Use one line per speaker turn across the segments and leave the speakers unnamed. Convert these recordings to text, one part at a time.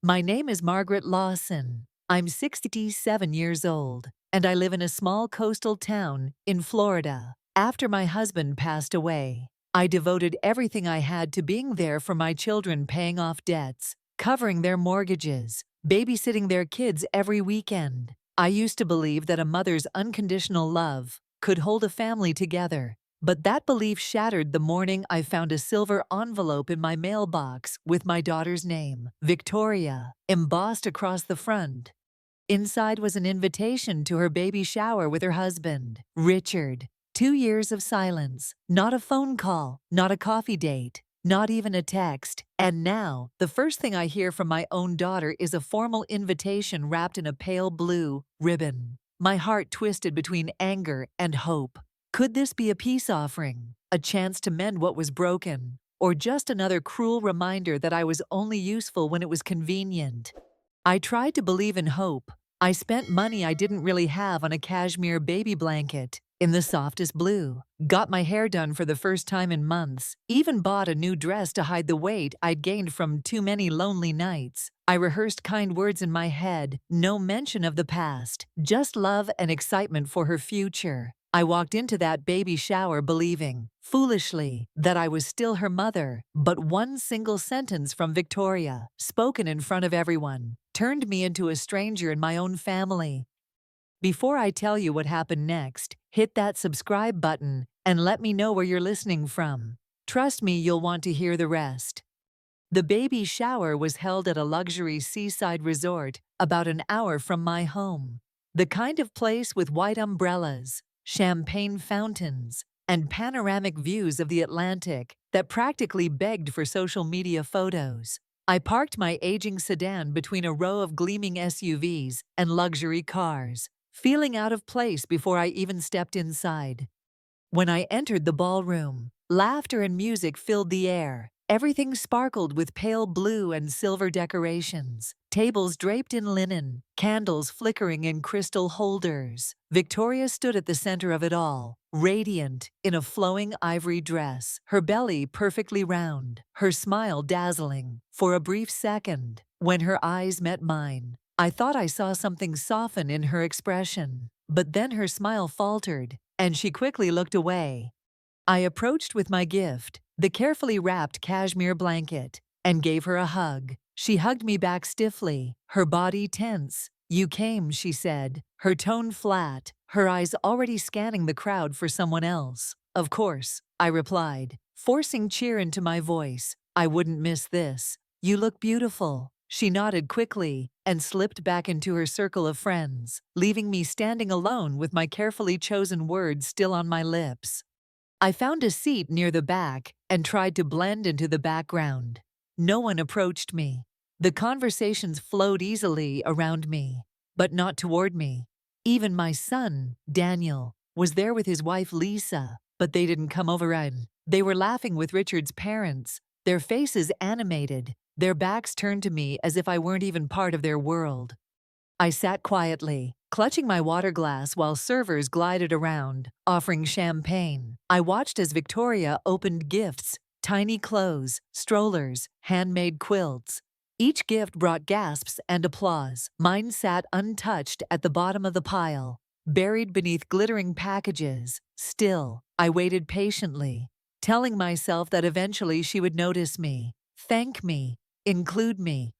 My name is Margaret Lawson. I'm 67 years old, and I live in a small coastal town in Florida. After my husband passed away, I devoted everything I had to being there for my children, paying off debts, covering their mortgages, babysitting their kids every weekend. I used to believe that a mother's unconditional love could hold a family together. But that belief shattered the morning I found a silver envelope in my mailbox with my daughter's name, Victoria, embossed across the front. Inside was an invitation to her baby shower with her husband, Richard. 2 years of silence, not a phone call, not a coffee date, not even a text. And now, the first thing I hear from my own daughter is a formal invitation wrapped in a pale blue ribbon. My heart twisted between anger and hope. Could this be a peace offering, a chance to mend what was broken, or just another cruel reminder that I was only useful when it was convenient? I tried to believe in hope. I spent money I didn't really have on a cashmere baby blanket in the softest blue, got my hair done for the first time in months, even bought a new dress to hide the weight I'd gained from too many lonely nights. I rehearsed kind words in my head, no mention of the past, just love and excitement for her future. I walked into that baby shower believing, foolishly, that I was still her mother, but one single sentence from Victoria, spoken in front of everyone, turned me into a stranger in my own family. Before I tell you what happened next, hit that subscribe button and let me know where you're listening from. Trust me, you'll want to hear the rest. The baby shower was held at a luxury seaside resort about an hour from my home. The kind of place with white umbrellas, champagne fountains, and panoramic views of the Atlantic that practically begged for social media photos. I parked my aging sedan between a row of gleaming SUVs and luxury cars, feeling out of place before I even stepped inside. When I entered the ballroom, laughter and music filled the air. Everything sparkled with pale blue and silver decorations, tables draped in linen, candles flickering in crystal holders. Victoria stood at the center of it all, radiant in a flowing ivory dress, her belly perfectly round, her smile dazzling. For a brief second, when her eyes met mine, I thought I saw something soften in her expression. But then her smile faltered, and she quickly looked away. I approached with my gift, the carefully wrapped cashmere blanket, and gave her a hug. She hugged me back stiffly, her body tense. "You came," she said, her tone flat, her eyes already scanning the crowd for someone else. "Of course," I replied, forcing cheer into my voice. "I wouldn't miss this. You look beautiful." She nodded quickly and slipped back into her circle of friends, leaving me standing alone with my carefully chosen words still on my lips. I found a seat near the back and tried to blend into the background. No one approached me. The conversations flowed easily around me, but not toward me. Even my son, Daniel, was there with his wife Lisa, but they didn't come over and they were laughing with Richard's parents, their faces animated, their backs turned to me as if I weren't even part of their world. I sat quietly, clutching my water glass while servers glided around, offering champagne. I watched as Victoria opened gifts, tiny clothes, strollers, handmade quilts. Each gift brought gasps and applause. Mine sat untouched at the bottom of the pile, buried beneath glittering packages. Still, I waited patiently, telling myself that eventually she would notice me, thank me, include me.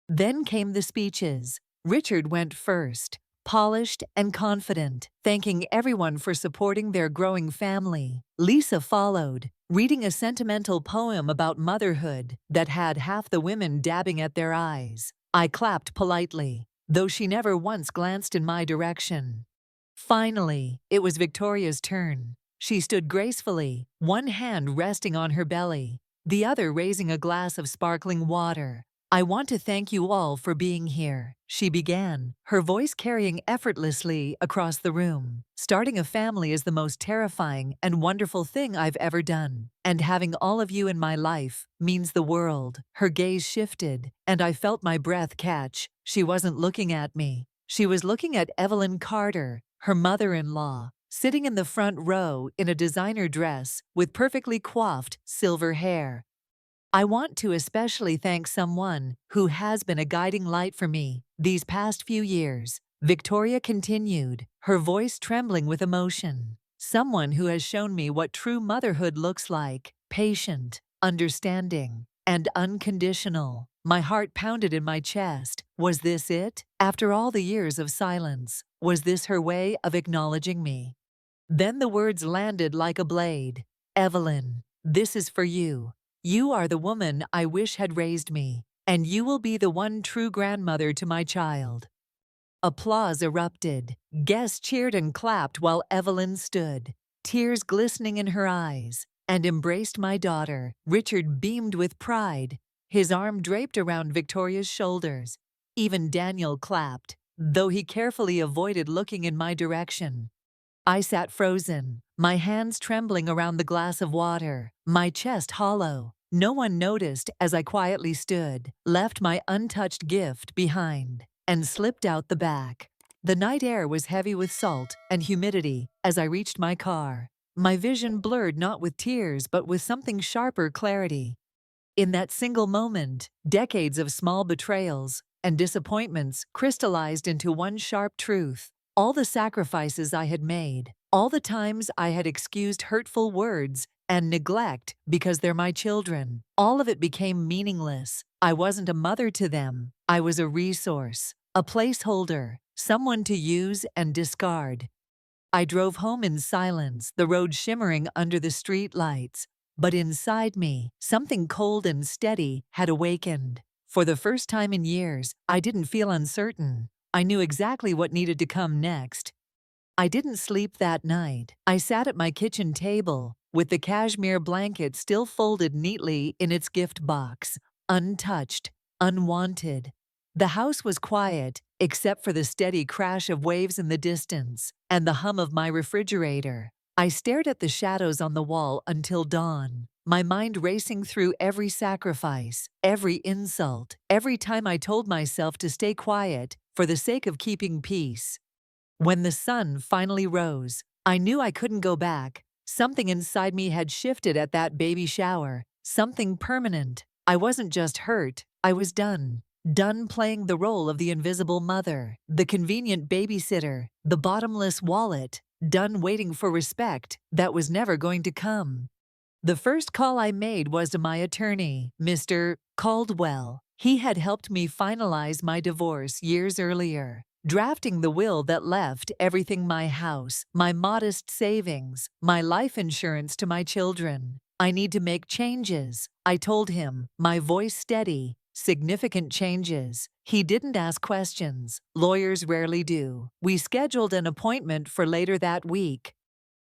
Then came the speeches. Richard went first, polished and confident, thanking everyone for supporting their growing family. Lisa followed, reading a sentimental poem about motherhood that had half the women dabbing at their eyes. I clapped politely, though she never once glanced in my direction. Finally, it was Victoria's turn. She stood gracefully, one hand resting on her belly, the other raising a glass of sparkling water. "I want to thank you all for being here," she began, her voice carrying effortlessly across the room. "Starting a family is the most terrifying and wonderful thing I've ever done, and having all of you in my life means the world." Her gaze shifted, and I felt my breath catch. She wasn't looking at me. She was looking at Evelyn Carter, her mother-in-law, sitting in the front row in a designer dress with perfectly coiffed silver hair. I want to especially thank someone who has been a guiding light for me these past few years. Victoria continued, her voice trembling with emotion. Someone who has shown me what true motherhood looks like, patient, understanding, and unconditional. My heart pounded in my chest. Was this it? After all the years of silence, was this her way of acknowledging me? Then the words landed like a blade. Evelyn, this is for you. You are the woman I wish had raised me, and you will be the one true grandmother to my child. Applause erupted. Guests cheered and clapped while Evelyn stood, tears glistening in her eyes, and embraced my daughter. Richard beamed with pride, his arm draped around Victoria's shoulders. Even Daniel clapped, though he carefully avoided looking in my direction. I sat frozen, my hands trembling around the glass of water, my chest hollow. No one noticed as I quietly stood, left my untouched gift behind, and slipped out the back. The night air was heavy with salt and humidity as I reached my car. My vision blurred not with tears but with something sharper clarity. In that single moment, decades of small betrayals and disappointments crystallized into one sharp truth. All the sacrifices I had made, all the times I had excused hurtful words and neglect because they're my children, all of it became meaningless. I wasn't a mother to them. I was a resource, a placeholder, someone to use and discard. I drove home in silence, the road shimmering under the street lights. But inside me, something cold and steady had awakened. For the first time in years, I didn't feel uncertain. I knew exactly what needed to come next. I didn't sleep that night. I sat at my kitchen table, with the cashmere blanket still folded neatly in its gift box, untouched, unwanted. The house was quiet, except for the steady crash of waves in the distance, and the hum of my refrigerator. I stared at the shadows on the wall until dawn, my mind racing through every sacrifice, every insult, every time I told myself to stay quiet for the sake of keeping peace. When the sun finally rose, I knew I couldn't go back. Something inside me had shifted at that baby shower, something permanent. I wasn't just hurt, I was done. Done playing the role of the invisible mother, the convenient babysitter, the bottomless wallet, done waiting for respect that was never going to come. The first call I made was to my attorney, Mr. Caldwell. He had helped me finalize my divorce years earlier, drafting the will that left everything: my house, my modest savings, my life insurance to my children. I need to make changes, I told him, my voice steady. Significant changes. He didn't ask questions. Lawyers rarely do. We scheduled an appointment for later that week.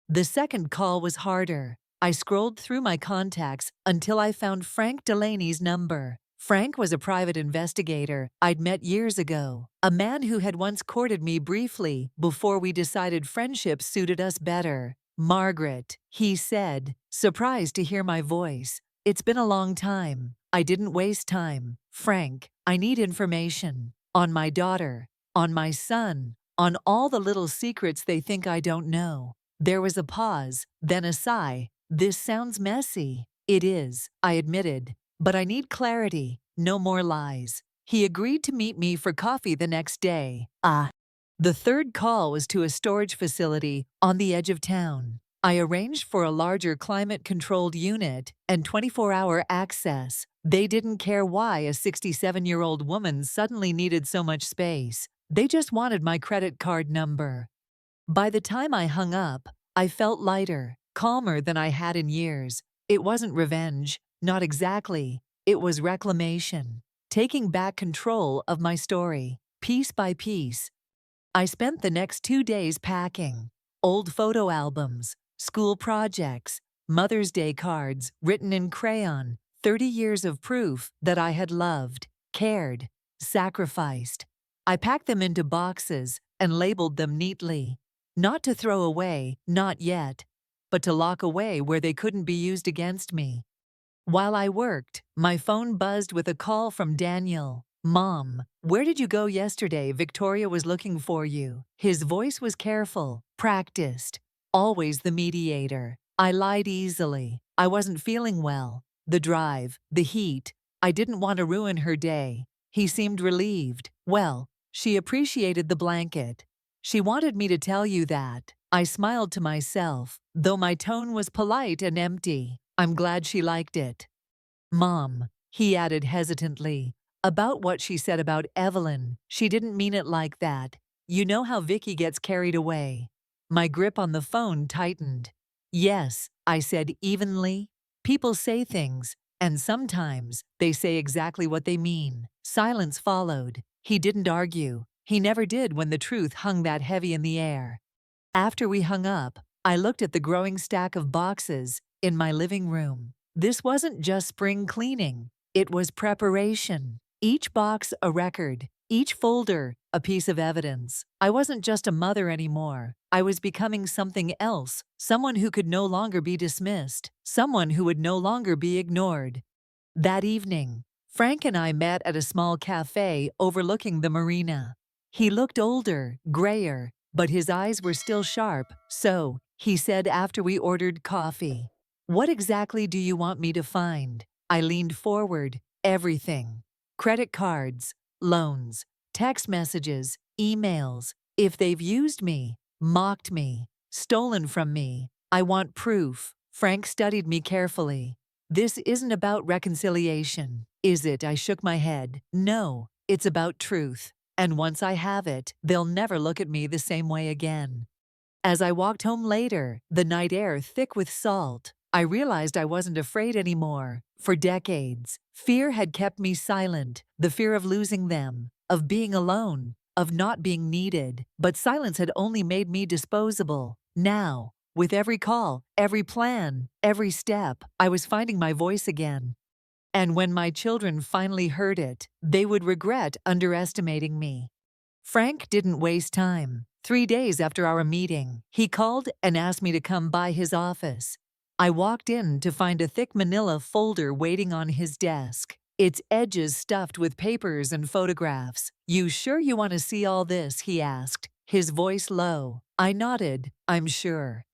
The second call was harder. I scrolled through my contacts until I found Frank Delaney's number. Frank was a private investigator I'd met years ago, a man who had once courted me briefly before we decided friendship suited us better. Margaret, he said, surprised to hear my voice. It's been a long time. I didn't waste time. Frank, I need information. On my daughter, on my son, on all the little secrets they think I don't know. There was a pause, then a sigh. This sounds messy. It is, I admitted. But I need clarity, no more lies. He agreed to meet me for coffee the next day. The third call was to a storage facility on the edge of town. I arranged for a larger climate-controlled unit and 24-hour access. They didn't care why a 67-year-old woman suddenly needed so much space. They just wanted my credit card number. By the time I hung up, I felt lighter, calmer than I had in years. It wasn't revenge, not exactly. It was reclamation, taking back control of my story, piece by piece. I spent the next 2 days packing. Old photo albums, school projects, Mother's Day cards written in crayon, 30 years of proof that I had loved, cared, sacrificed. I packed them into boxes and labeled them neatly. Not to throw away, not yet, but to lock away where they couldn't be used against me. While I worked, my phone buzzed with a call from Daniel. Mom, where did you go yesterday? Victoria was looking for you. His voice was careful, practiced, always the mediator. I lied easily. I wasn't feeling well. the drive, the heat. I didn't want to ruin her day. He seemed relieved. Well, she appreciated the blanket. She wanted me to tell you that. I smiled to myself, though my tone was polite and empty. I'm glad she liked it. Mom, he added hesitantly, about what she said about Evelyn. She didn't mean it like that. You know how Vicky gets carried away. My grip on the phone tightened. Yes, I said evenly. People say things, and sometimes they say exactly what they mean. Silence followed. He didn't argue. He never did when the truth hung that heavy in the air. After we hung up, I looked at the growing stack of boxes in my living room. This wasn't just spring cleaning, it was preparation. Each box a record, each folder a piece of evidence. I wasn't just a mother anymore. I was becoming something else, someone who could no longer be dismissed, someone who would no longer be ignored. That evening, Frank and I met at a small cafe overlooking the marina. He looked older, grayer, but his eyes were still sharp, so, he said after we ordered coffee, "What exactly do you want me to find?" I leaned forward. Everything. Credit cards, loans, text messages, emails. If they've used me, mocked me, stolen from me, I want proof. Frank studied me carefully. This isn't about reconciliation, is it? I shook my head. No, it's about truth. And once I have it, they'll never look at me the same way again. As I walked home later, the night air thick with salt, I realized I wasn't afraid anymore. For decades, fear had kept me silent, the fear of losing them, of being alone, of not being needed. But silence had only made me disposable. Now, with every call, every plan, every step, I was finding my voice again. And when my children finally heard it, they would regret underestimating me. Frank didn't waste time. 3 days after our meeting, he called and asked me to come by his office. I walked in to find a thick manila folder waiting on his desk, its edges stuffed with papers and photographs. "You sure you want to see all this?" he asked, his voice low. I nodded. "I'm sure."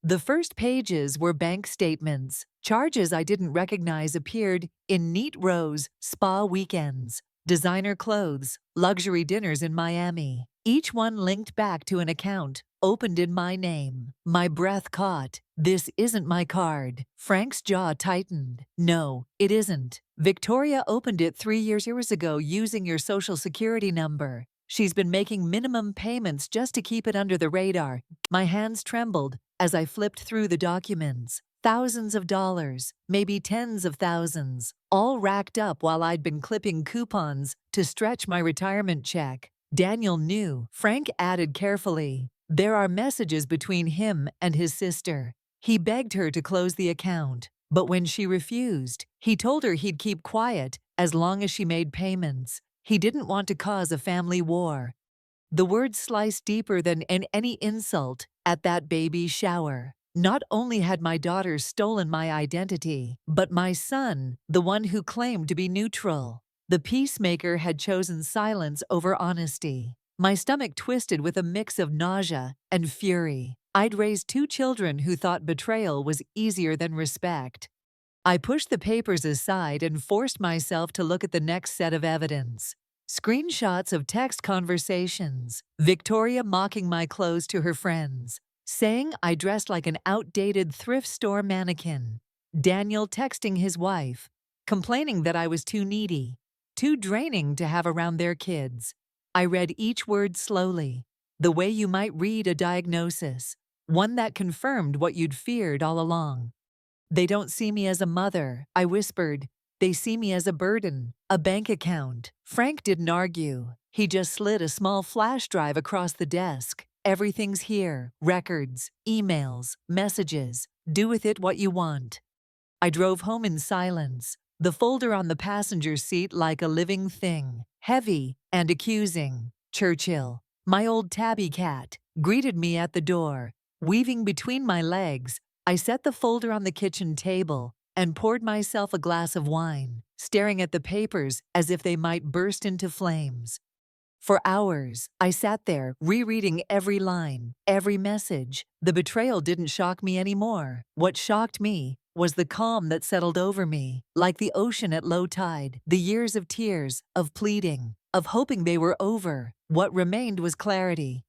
The first pages were bank statements. Charges I didn't recognize appeared in neat rows: spa weekends, designer clothes, luxury dinners in Miami. Each one linked back to an account opened in my name. My breath caught. This isn't my card. Frank's jaw tightened. "No, it isn't. Victoria opened it 3 years ago using your social security number. She's been making minimum payments just to keep it under the radar." My hands trembled as I flipped through the documents. Thousands of dollars, maybe tens of thousands, all racked up while I'd been clipping coupons to stretch my retirement check. Daniel knew. Frank added carefully, "There are messages between him and his sister. He begged her to close the account, but when she refused, he told her he'd keep quiet as long as she made payments. He didn't want to cause a family war." The words sliced deeper than in any insult at that baby shower. Not only had my daughter stolen my identity, but my son, the one who claimed to be neutral. The peacemaker had chosen silence over honesty. My stomach twisted with a mix of nausea and fury. I'd raised 2 children who thought betrayal was easier than respect. I pushed the papers aside and forced myself to look at the next set of evidence. Screenshots of text conversations. Victoria mocking my clothes to her friends, saying I dressed like an outdated thrift store mannequin. Daniel texting his wife, complaining that I was too needy, too draining to have around their kids. I read each word slowly, the way you might read a diagnosis, one that confirmed what you'd feared all along. "They don't see me as a mother," I whispered. "They see me as a burden, a bank account." Frank didn't argue. He just slid a small flash drive across the desk. "Everything's here. Records, emails, messages. Do with it what you want." I drove home in silence, the folder on the passenger seat like a living thing, heavy and accusing. Churchill, my old tabby cat, greeted me at the door. Weaving between my legs, I set the folder on the kitchen table and poured myself a glass of wine, staring at the papers as if they might burst into flames. For hours, I sat there, rereading every line, every message. The betrayal didn't shock me anymore. What shocked me was the calm that settled over me, like the ocean at low tide. The years of tears, of pleading, of hoping they were over. What remained was clarity.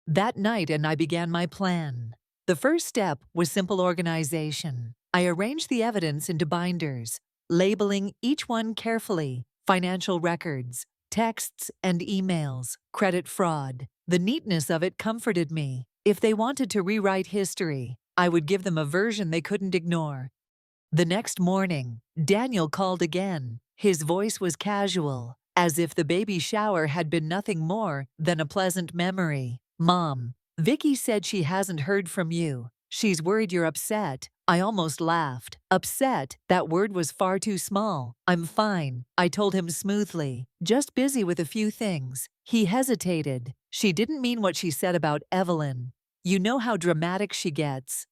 That night, and I began my plan. The first step was simple organization. I arranged the evidence into binders, labeling each one carefully: financial records, texts and emails, credit fraud. The neatness of it comforted me. If they wanted to rewrite history, I would give them a version they couldn't ignore. The next morning, Daniel called again. His voice was casual, as if the baby shower had been nothing more than a pleasant memory. "Mom, Vicky said she hasn't heard from you. She's worried you're upset." I almost laughed. Upset? That word was far too small. "I'm fine," I told him smoothly. "Just busy with a few things." He hesitated. "She didn't mean what she said about Evelyn. You know how dramatic she gets."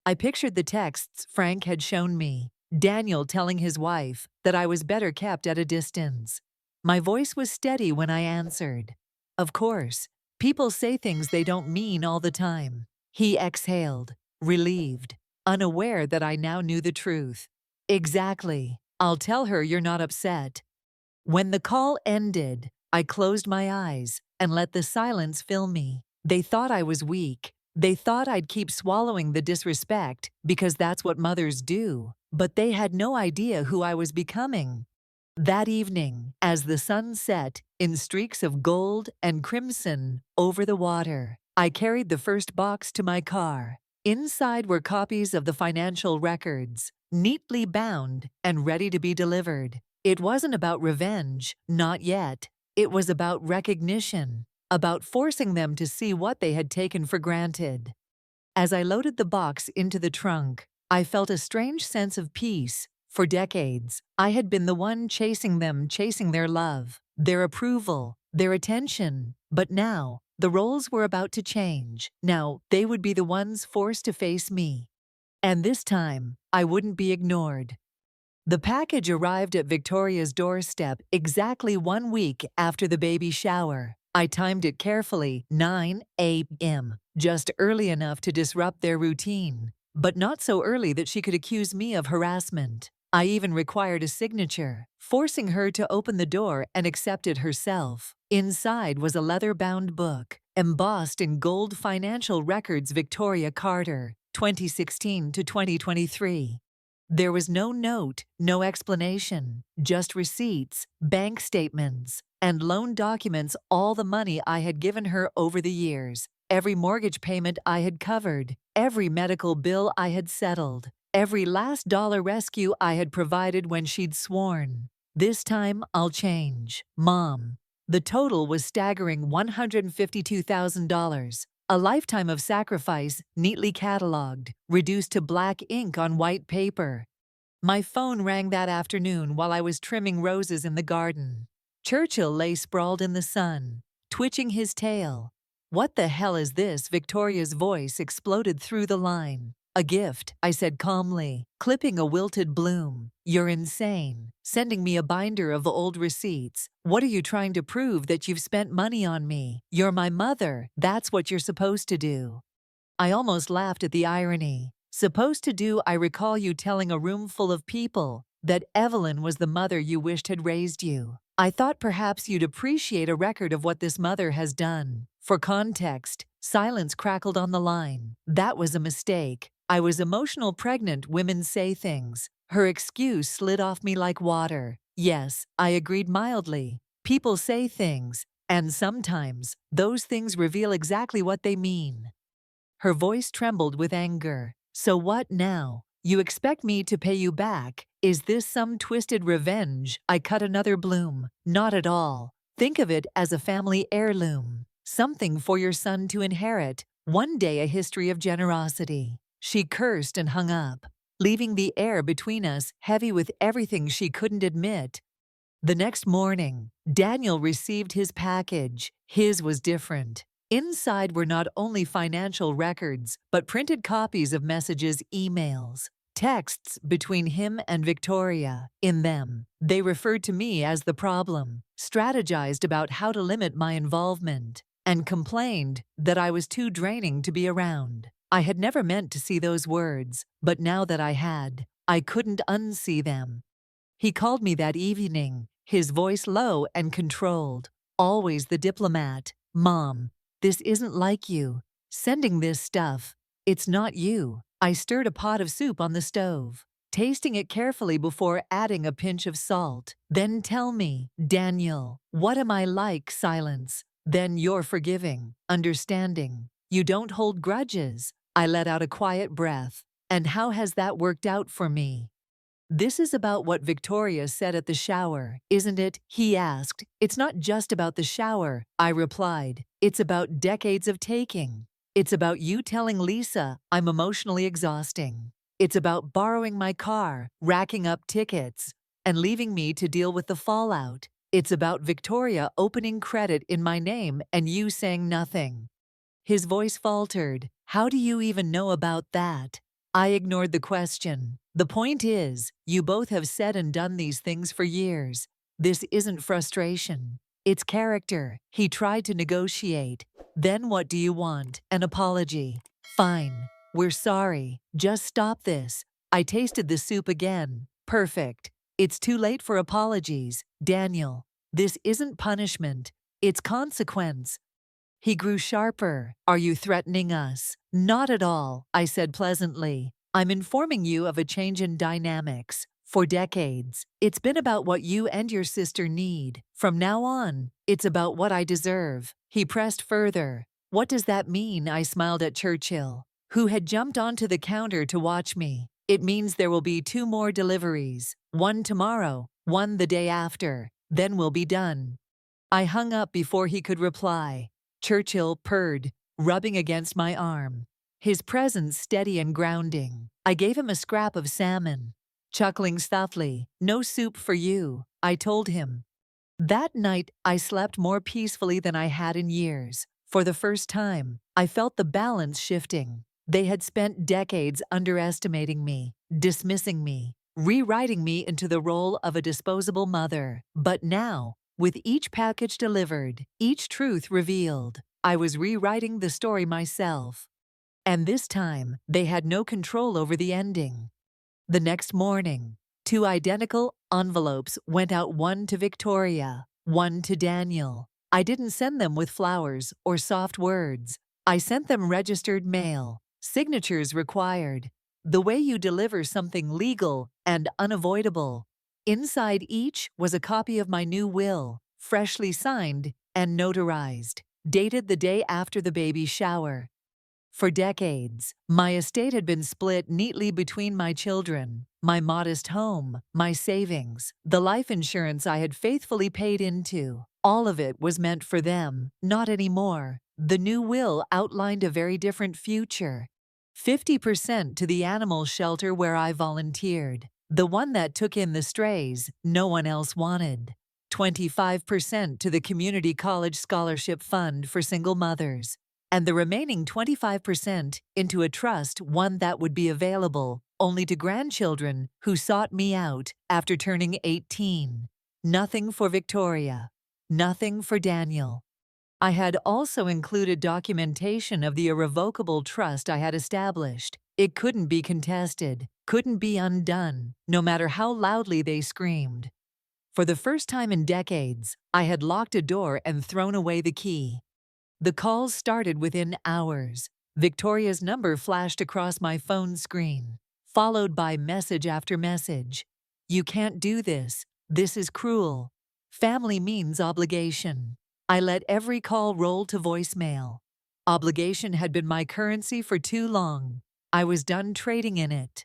I pictured the texts Frank had shown me. Daniel telling his wife that I was better kept at a distance. My voice was steady when I answered. "Of course, people say things they don't mean all the time." He exhaled, relieved, unaware that I now knew the truth. "Exactly. I'll tell her you're not upset." When the call ended, I closed my eyes and let the silence fill me. They thought I was weak. They thought I'd keep swallowing the disrespect because that's what mothers do. But they had no idea who I was becoming. That evening, as the sun set in streaks of gold and crimson over the water, I carried the first box to my car. Inside were copies of the financial records, neatly bound and ready to be delivered. It wasn't about revenge, not yet. It was about recognition, about forcing them to see what they had taken for granted. As I loaded the box into the trunk, I felt a strange sense of peace. For decades, I had been the one chasing them, chasing their love, their approval, their attention. But now, the roles were about to change. Now, they would be the ones forced to face me. And this time, I wouldn't be ignored. The package arrived at Victoria's doorstep exactly 1 week after the baby shower. I timed it carefully, 9 a.m., just early enough to disrupt their routine, but not so early that she could accuse me of harassment. I even required a signature, forcing her to open the door and accept it herself. Inside was a leather-bound book, embossed in gold: Financial Records, Victoria Carter, 2016 to 2023. There was no note, no explanation, just receipts, bank statements, and loan documents. All the money I had given her over the years, every mortgage payment I had covered, every medical bill I had settled, every last dollar rescue I had provided when she'd sworn, "This time I'll change, Mom." The total was staggering: $152,000. A lifetime of sacrifice, neatly cataloged, reduced to black ink on white paper. My phone rang that afternoon while I was trimming roses in the garden. Churchill lay sprawled in the sun, twitching his tail. "What the hell is this?" Victoria's voice exploded through the line. "A gift," I said calmly, clipping a wilted bloom. "You're insane. Sending me a binder of old receipts. What are you trying to prove? That you've spent money on me? You're my mother. That's what you're supposed to do." I almost laughed at the irony. Supposed to do? I recall you telling a room full of people that Evelyn was the mother you wished had raised you. I thought perhaps you'd appreciate a record of what this mother has done. For context, silence crackled on the line. That was a mistake. I was emotional pregnant. Women say things. Her excuse slid off me like water. "Yes," I agreed mildly. "People say things, and sometimes those things reveal exactly what they mean." Her voice trembled with anger. "So what now? You expect me to pay you back? Is this some twisted revenge?" I cut another bloom. "Not at all. Think of it as a family heirloom. Something for your son to inherit. One day, a history of generosity." She cursed and hung up, leaving the air between us heavy with everything she couldn't admit. The next morning, Daniel received his package. His was different. Inside were not only financial records, but printed copies of messages, emails, texts between him and Victoria. In them, they referred to me as the problem, strategized about how to limit my involvement, and complained that I was too draining to be around. I had never meant to see those words, but now that I had, I couldn't unsee them. He called me that evening, his voice low and controlled. Always the diplomat. Mom, this isn't like you. Sending this stuff. It's not you. I stirred a pot of soup on the stove, tasting it carefully before adding a pinch of salt. Then tell me, Daniel, what am I like? Silence. Then you're forgiving, understanding. You don't hold grudges. I let out a quiet breath. And how has that worked out for me? This is about what Victoria said at the shower, isn't it? He asked. It's not just about the shower, I replied. It's about decades of taking. It's about you telling Lisa I'm emotionally exhausting. It's about borrowing my car, racking up tickets, and leaving me to deal with the fallout. It's about Victoria opening credit in my name and you saying nothing. His voice faltered. How do you even know about that? I ignored the question. The point is, you both have said and done these things for years. This isn't frustration. It's character. He tried to negotiate. Then what do you want? An apology. Fine. We're sorry. Just stop this. I tasted the soup again. Perfect. It's too late for apologies, Daniel. This isn't punishment. It's consequence. He grew sharper. Are you threatening us? Not at all, I said pleasantly. I'm informing you of a change in dynamics. For decades, it's been about what you and your sister need. From now on, it's about what I deserve. He pressed further. What does that mean? I smiled at Churchill, who had jumped onto the counter to watch me. It means there will be 2 more deliveries. One tomorrow, one the day after. Then we'll be done. I hung up before he could reply. Churchill purred, rubbing against my arm, his presence steady and grounding. I gave him a scrap of salmon. Chuckling softly, no soup for you, I told him. That night, I slept more peacefully than I had in years. For the first time, I felt the balance shifting. They had spent decades underestimating me, dismissing me, rewriting me into the role of a disposable mother. But now, with each package delivered, each truth revealed, I was rewriting the story myself. And this time, they had no control over the ending. The next morning, 2 identical envelopes went out, one to Victoria, one to Daniel. I didn't send them with flowers or soft words. I sent them registered mail, signatures required, the way you deliver something legal and unavoidable. Inside each was a copy of my new will, freshly signed and notarized, dated the day after the baby shower. For decades, my estate had been split neatly between my children, my modest home, my savings, the life insurance I had faithfully paid into. All of it was meant for them, not anymore. The new will outlined a very different future. 50% to the animal shelter where I volunteered, the one that took in the strays no one else wanted. 25% to the community college scholarship fund for single mothers, and the remaining 25% into a trust, one that would be available only to grandchildren who sought me out after turning 18. Nothing for Victoria. Nothing for Daniel. I had also included documentation of the irrevocable trust I had established. It couldn't be contested, couldn't be undone, no matter how loudly they screamed. For the first time in decades, I had locked a door and thrown away the key. The calls started within hours. Victoria's number flashed across my phone screen, followed by message after message. You can't do this. This is cruel. Family means obligation. I let every call roll to voicemail. Obligation had been my currency for too long. I was done trading in it.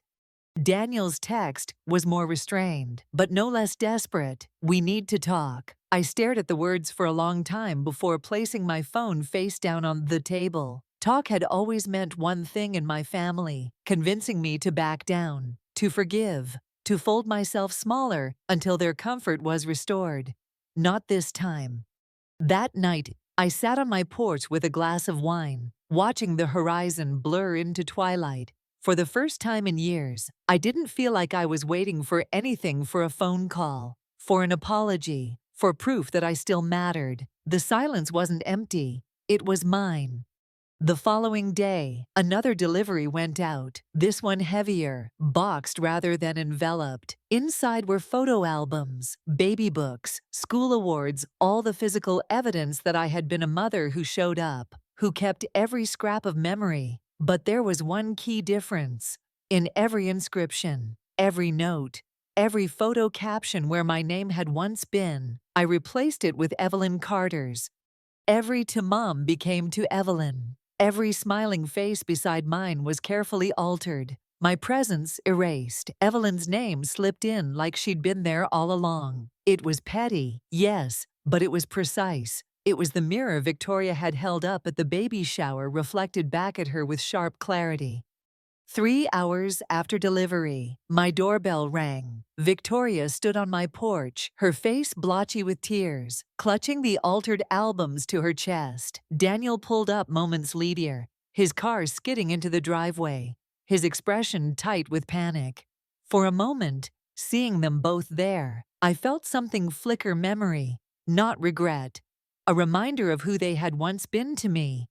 Daniel's text was more restrained, but no less desperate. We need to talk. I stared at the words for a long time before placing my phone face down on the table. Talk had always meant one thing in my family, convincing me to back down, to forgive, to fold myself smaller until their comfort was restored. Not this time. That night, I sat on my porch with a glass of wine, watching the horizon blur into twilight. For the first time in years, I didn't feel like I was waiting for anything, for a phone call, for an apology, for proof that I still mattered. The silence wasn't empty. It was mine. The following day, another delivery went out, this one heavier, boxed rather than enveloped. Inside were photo albums, baby books, school awards, all the physical evidence that I had been a mother who showed up, who kept every scrap of memory. But there was one key difference. In every inscription, every note, every photo caption where my name had once been, I replaced it with Evelyn Carter's. Every to Mom became to Evelyn. Every smiling face beside mine was carefully altered. My presence erased. Evelyn's name slipped in like she'd been there all along. It was petty, yes, but it was precise. It was the mirror Victoria had held up at the baby shower reflected back at her with sharp clarity. 3 hours after delivery, my doorbell rang. Victoria stood on my porch, her face blotchy with tears, clutching the altered albums to her chest. Daniel pulled up moments later, his car skidding into the driveway, his expression tight with panic. For a moment, seeing them both there, I felt something flicker memory, not regret, a reminder of who they had once been to me.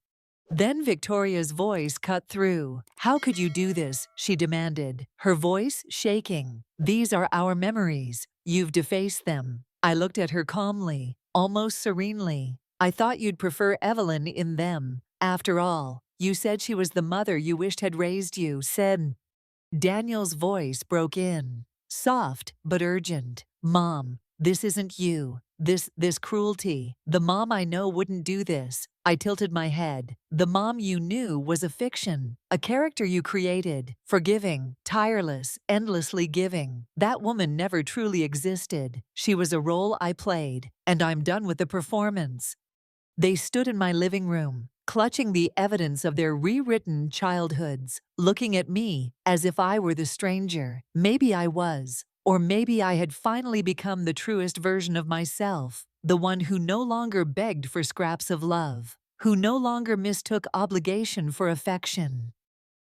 Then Victoria's voice cut through. "How could you do this?" she demanded, her voice shaking. "These are our memories. You've defaced them." I looked at her calmly, almost serenely. "I thought you'd prefer Evelyn in them. After all, you said she was the mother you wished had raised you," said. Daniel's voice broke in, soft but urgent. "Mom, this isn't you. This cruelty. The mom I know wouldn't do this." I tilted my head. "The mom you knew was a fiction, a character you created, forgiving, tireless, endlessly giving. That woman never truly existed. She was a role I played, and I'm done with the performance." They stood in my living room, clutching the evidence of their rewritten childhoods, looking at me as if I were the stranger. Maybe I was. Or maybe I had finally become the truest version of myself, the one who no longer begged for scraps of love, who no longer mistook obligation for affection.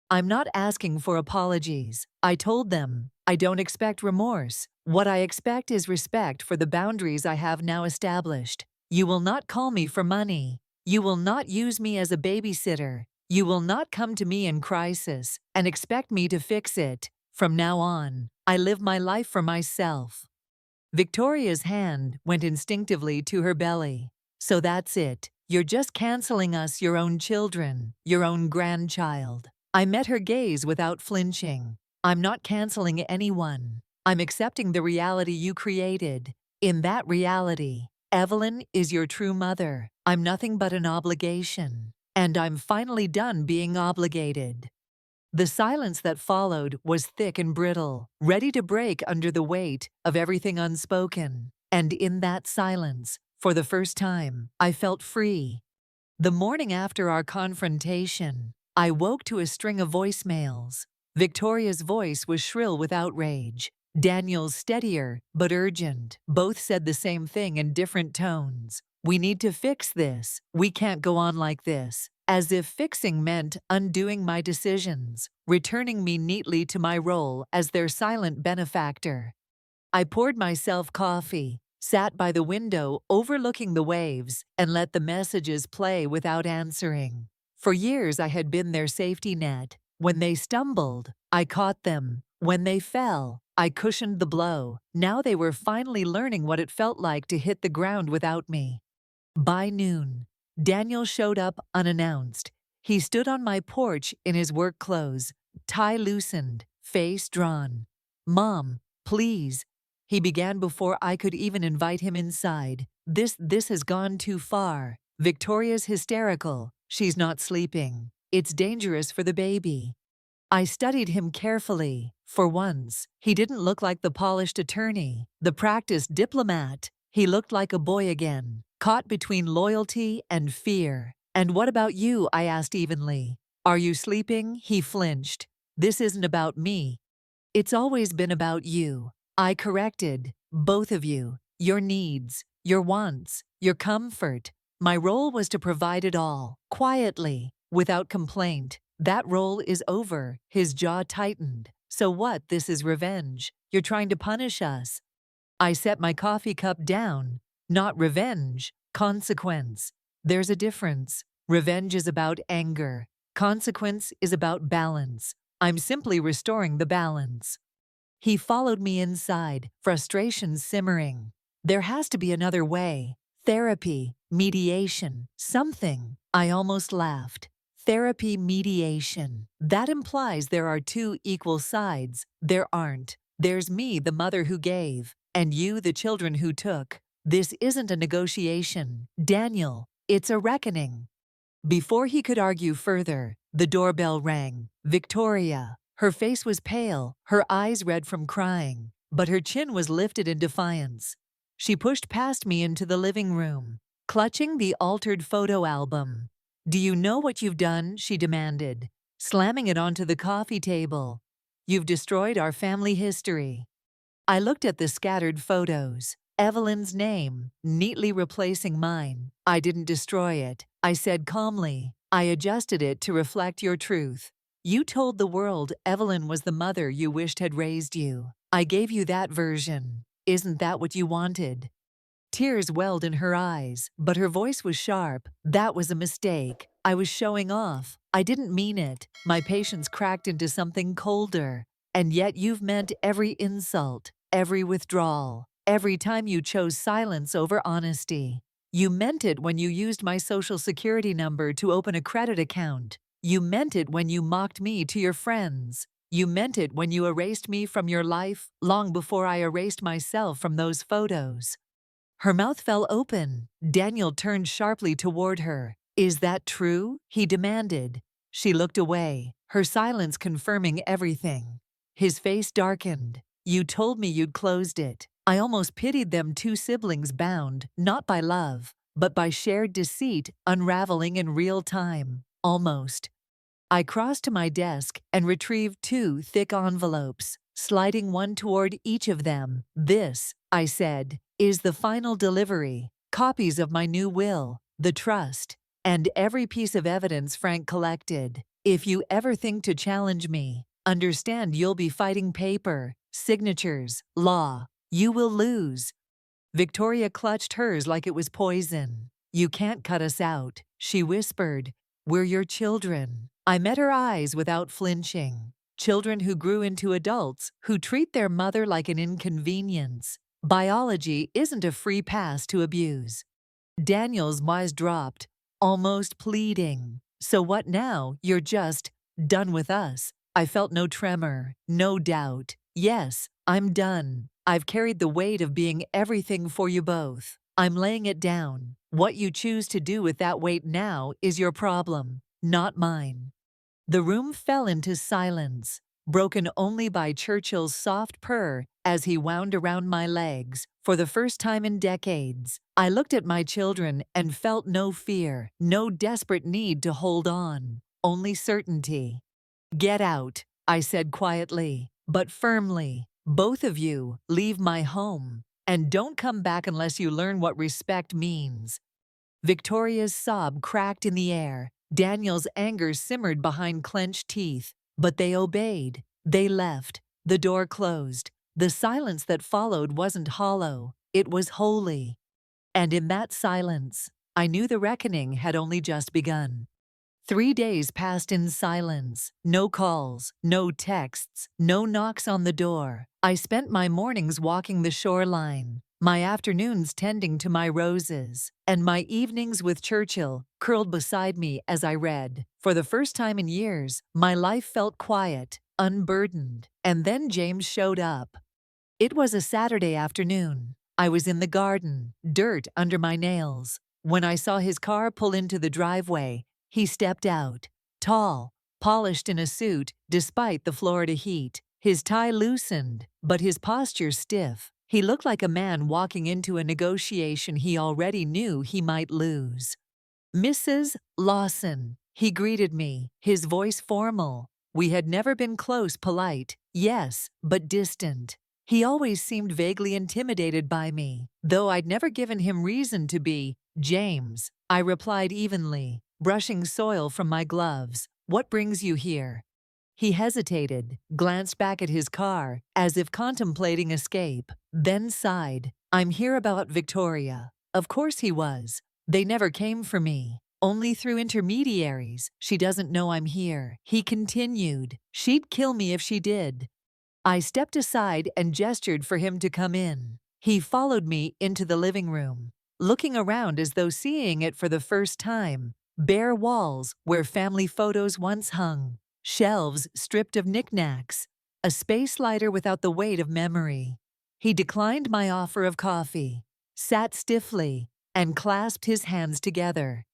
"I'm not asking for apologies," I told them. "I don't expect remorse. What I expect is respect for the boundaries I have now established. You will not call me for money. You will not use me as a babysitter. You will not come to me in crisis and expect me to fix it. From now on, I live my life for myself." Victoria's hand went instinctively to her belly. "So that's it. You're just canceling us, your own children, your own grandchild." I met her gaze without flinching. "I'm not canceling anyone. I'm accepting the reality you created. In that reality, Evelyn is your true mother. I'm nothing but an obligation. And I'm finally done being obligated." The silence that followed was thick and brittle, ready to break under the weight of everything unspoken. And in that silence, for the first time, I felt free. The morning after our confrontation, I woke to a string of voicemails. Victoria's voice was shrill with outrage. Daniel's steadier but urgent. Both said the same thing in different tones. "We need to fix this. We can't go on like this." As if fixing meant undoing my decisions, returning me neatly to my role as their silent benefactor. I poured myself coffee, sat by the window overlooking the waves, and let the messages play without answering. For years I had been their safety net. When they stumbled, I caught them. When they fell, I cushioned the blow. Now they were finally learning what it felt like to hit the ground without me. By noon, Daniel showed up unannounced. He stood on my porch in his work clothes, tie loosened, face drawn. "Mom, please," he began before I could even invite him inside. This has gone too far. Victoria's hysterical. She's not sleeping. It's dangerous for the baby." I studied him carefully. For once, he didn't look like the polished attorney, the practiced diplomat. He looked like a boy again, caught between loyalty and fear. "And what about you?" I asked evenly. "Are you sleeping?" He flinched. "This isn't about me. It's always been about you." I corrected. "Both of you. Your needs, your wants, your comfort." My role was to provide it all, quietly, without complaint. "That role is over." His jaw tightened. "So what? This is revenge. You're trying to punish us." I set my coffee cup down. "Not revenge. Consequence. There's a difference. Revenge is about anger. Consequence is about balance. I'm simply restoring the balance. He followed me inside, frustration simmering. There has to be another way. Therapy, mediation, something. I almost laughed. Therapy, mediation. That implies there are two equal sides. There aren't. There's me, the mother who gave, and you, the children who took. This isn't a negotiation, Daniel. It's a reckoning. Before he could argue further, the doorbell rang. Victoria. Her face was pale, her eyes red from crying, but her chin was lifted in defiance. She pushed past me into the living room, clutching the altered photo album. "Do you know what you've done?" she demanded, slamming it onto the coffee table. "You've destroyed our family history." I looked at the scattered photos. Evelyn's name, neatly replacing mine. "I didn't destroy it," I said calmly. "I adjusted it to reflect your truth. You told the world Evelyn was the mother you wished had raised you. I gave you that version. Isn't that what you wanted?" Tears welled in her eyes, but her voice was sharp. "That was a mistake. I was showing off. I didn't mean it." My patience cracked into something colder. "And yet you've meant every insult, every withdrawal, every time you chose silence over honesty. You meant it when you used my social security number to open a credit account. You meant it when you mocked me to your friends. You meant it when you erased me from your life long before I erased myself from those photos." Her mouth fell open. Daniel turned sharply toward her. "Is that true?" he demanded. She looked away, her silence confirming everything. His face darkened. "You told me you'd closed it. I almost pitied them, two siblings bound, not by love, but by shared deceit unraveling in real time. Almost." I crossed to my desk and retrieved two thick envelopes, sliding one toward each of them. "This," I said, "is the final delivery. Copies of my new will, the trust, and every piece of evidence Frank collected. If you ever think to challenge me, understand you'll be fighting paper, signatures, law. You will lose." Victoria clutched hers like it was poison. "You can't cut us out," she whispered. "We're your children." I met her eyes without flinching. Children who grew into adults who treat their mother like an inconvenience. Biology isn't a free pass to abuse. Daniel's eyes dropped, almost pleading. "So what now? You're just done with us?" I felt no tremor, no doubt. "Yes, I'm done. I've carried the weight of being everything for you both. I'm laying it down. What you choose to do with that weight now is your problem, not mine." The room fell into silence, broken only by Churchill's soft purr as he wound around my legs. For the first time in decades, I looked at my children and felt no fear, no desperate need to hold on, only certainty. "Get out," I said quietly, but firmly. "Both of you, leave my home, and don't come back unless you learn what respect means." Victoria's sob cracked in the air. Daniel's anger simmered behind clenched teeth, but they obeyed. They left. The door closed. The silence that followed wasn't hollow, it was holy. And in that silence, I knew the reckoning had only just begun. 3 days passed in silence. No calls, no texts, no knocks on the door. I spent my mornings walking the shoreline, my afternoons tending to my roses, and my evenings with Churchill curled beside me as I read. For the first time in years, my life felt quiet, unburdened. And then James showed up. It was a Saturday afternoon. I was in the garden, dirt under my nails. When I saw his car pull into the driveway, he stepped out, tall, polished in a suit despite the Florida heat. His tie loosened, but his posture stiff. He looked like a man walking into a negotiation he already knew he might lose. "Mrs. Lawson," he greeted me, his voice formal. We had never been close, polite, yes, but distant. He always seemed vaguely intimidated by me, though I'd never given him reason to be. "James," I replied evenly, brushing soil from my gloves. "What brings you here?" He hesitated, glanced back at his car, as if contemplating escape, then sighed. "I'm here about Victoria." Of course he was. They never came for me. Only through intermediaries. She doesn't know I'm here. He continued. She'd kill me if she did. I stepped aside and gestured for him to come in. He followed me into the living room, looking around as though seeing it for the first time. Bare walls where family photos once hung, shelves stripped of knickknacks, a space lighter without the weight of memory. He declined my offer of coffee, sat stiffly, and clasped his hands together.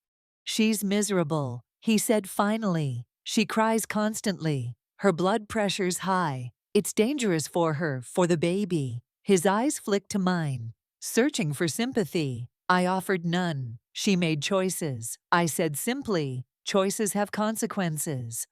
She's miserable, he said finally. She cries constantly. Her blood pressure's high. It's dangerous for her, for the baby. His eyes flicked to mine, searching for sympathy. I offered none. She made choices. I said simply, choices have consequences.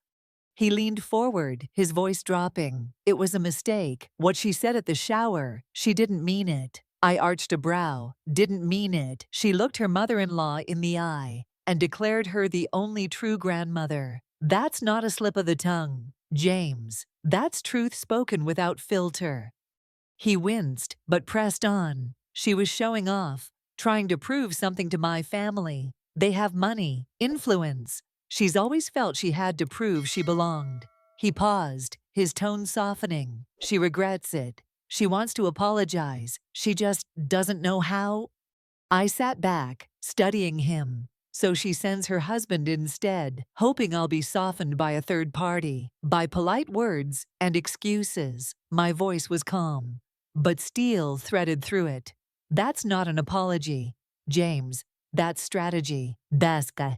He leaned forward, his voice dropping. It was a mistake. What she said at the shower, she didn't mean it. I arched a brow. Didn't mean it. She looked her mother-in-law in the eye and declared her the only true grandmother. That's not a slip of the tongue, James. That's truth spoken without filter. He winced, but pressed on. She was showing off, trying to prove something to my family. They have money, influence. She's always felt she had to prove she belonged. He paused, his tone softening. She regrets it. She wants to apologize. She just doesn't know how. I sat back, studying him. So she sends her husband instead, hoping I'll be softened by a third party, by polite words and excuses. My voice was calm, but steel threaded through it. That's not an apology, James. That's strategy. Baska.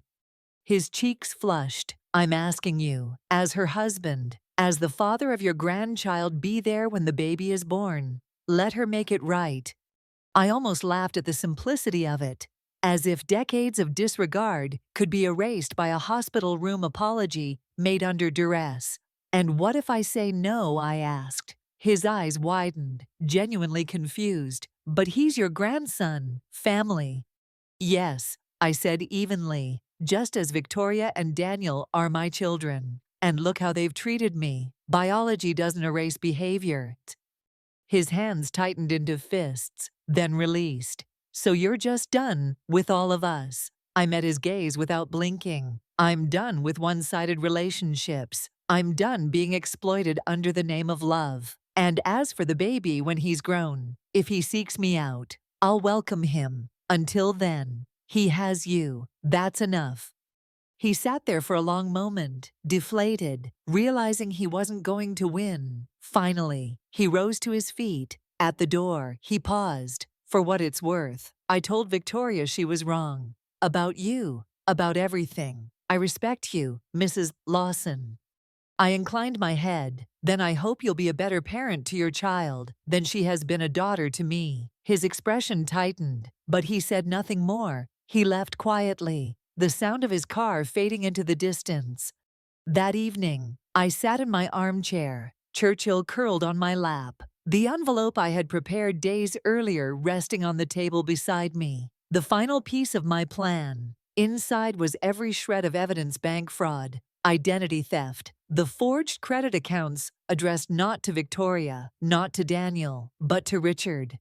His cheeks flushed. I'm asking you, as her husband, as the father of your grandchild, be there when the baby is born. Let her make it right. I almost laughed at the simplicity of it, as if decades of disregard could be erased by a hospital room apology made under duress. And what if I say no? I asked. His eyes widened, genuinely confused. But he's your grandson, family. Yes, I said evenly, just as Victoria and Daniel are my children. And look how they've treated me. Biology doesn't erase behavior. His hands tightened into fists, then released. So you're just done with all of us. I met his gaze without blinking. I'm done with one-sided relationships. I'm done being exploited under the name of love. And as for the baby when he's grown, if he seeks me out, I'll welcome him. Until then, he has you. That's enough. He sat there for a long moment, deflated, realizing he wasn't going to win. Finally, he rose to his feet. At the door, he paused. For what it's worth, I told Victoria she was wrong. About you, about everything. I respect you, Mrs. Lawson. I inclined my head. Then I hope you'll be a better parent to your child than she has been a daughter to me. His expression tightened, but he said nothing more. He left quietly, the sound of his car fading into the distance. That evening, I sat in my armchair, Churchill curled on my lap, the envelope I had prepared days earlier resting on the table beside me. The final piece of my plan. Inside was every shred of evidence: bank fraud, identity theft, the forged credit accounts addressed not to Victoria, not to Daniel, but to Richard.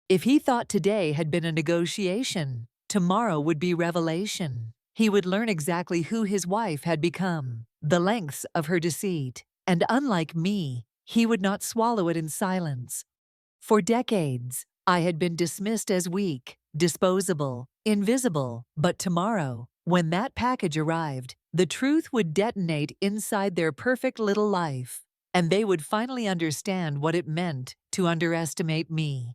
If he thought today had been a negotiation, tomorrow would be revelation. He would learn exactly who his wife had become, the lengths of her deceit, and unlike me, he would not swallow it in silence. For decades, I had been dismissed as weak, disposable, invisible, but tomorrow, when that package arrived, the truth would detonate inside their perfect little life, and they would finally understand what it meant to underestimate me.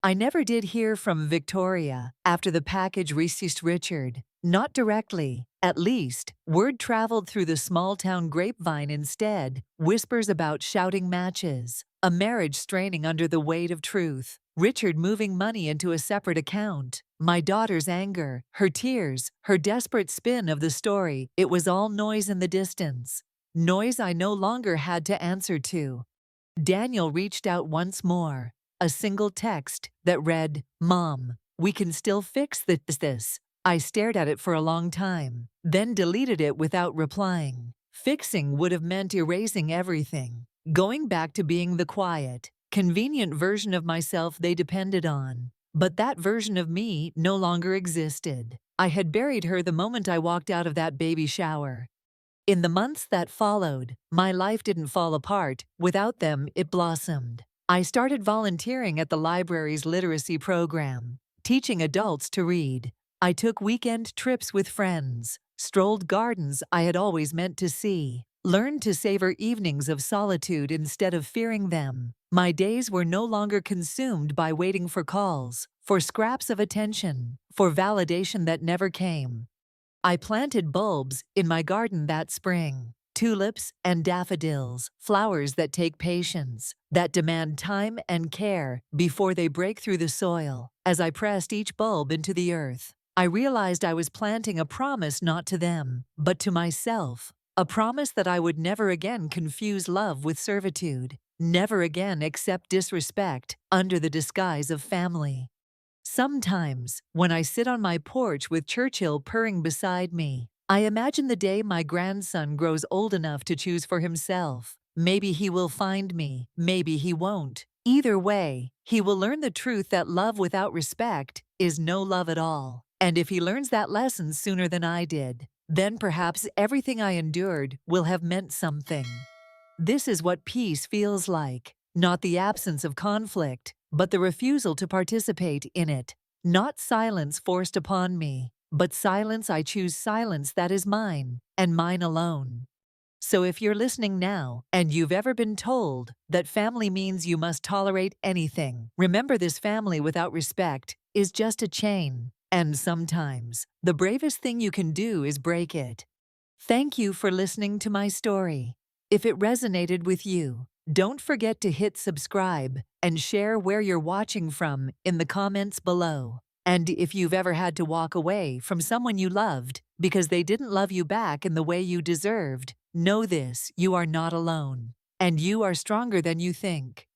I never did hear from Victoria after the package reached Richard. Not directly. At least, word traveled through the small-town grapevine instead. Whispers about shouting matches, a marriage straining under the weight of truth, Richard moving money into a separate account, my daughter's anger, her tears, her desperate spin of the story. It was all noise in the distance. Noise I no longer had to answer to. Daniel reached out once more. A single text that read, "Mom, we can still fix this." I stared at it for a long time, then deleted it without replying. Fixing would have meant erasing everything, going back to being the quiet, convenient version of myself they depended on. But that version of me no longer existed. I had buried her the moment I walked out of that baby shower. In the months that followed, my life didn't fall apart. Without them, it blossomed. I started volunteering at the library's literacy program, teaching adults to read. I took weekend trips with friends, strolled gardens I had always meant to see, learned to savor evenings of solitude instead of fearing them. My days were no longer consumed by waiting for calls, for scraps of attention, for validation that never came. I planted bulbs in my garden that spring. Tulips and daffodils, flowers that take patience, that demand time and care before they break through the soil. As I pressed each bulb into the earth, I realized I was planting a promise not to them, but to myself. A promise that I would never again confuse love with servitude, never again accept disrespect under the disguise of family. Sometimes, when I sit on my porch with Churchill purring beside me, I imagine the day my grandson grows old enough to choose for himself. Maybe he will find me, maybe he won't. Either way, he will learn the truth that love without respect is no love at all. And if he learns that lesson sooner than I did, then perhaps everything I endured will have meant something. This is what peace feels like. Not the absence of conflict, but the refusal to participate in it. Not silence forced upon me, but silence I choose, silence that is mine, and mine alone. So if you're listening now, and you've ever been told that family means you must tolerate anything, remember this: family without respect is just a chain, and sometimes the bravest thing you can do is break it. Thank you for listening to my story. If it resonated with you, don't forget to hit subscribe and share where you're watching from in the comments below. And if you've ever had to walk away from someone you loved because they didn't love you back in the way you deserved, know this: you are not alone, and you are stronger than you think.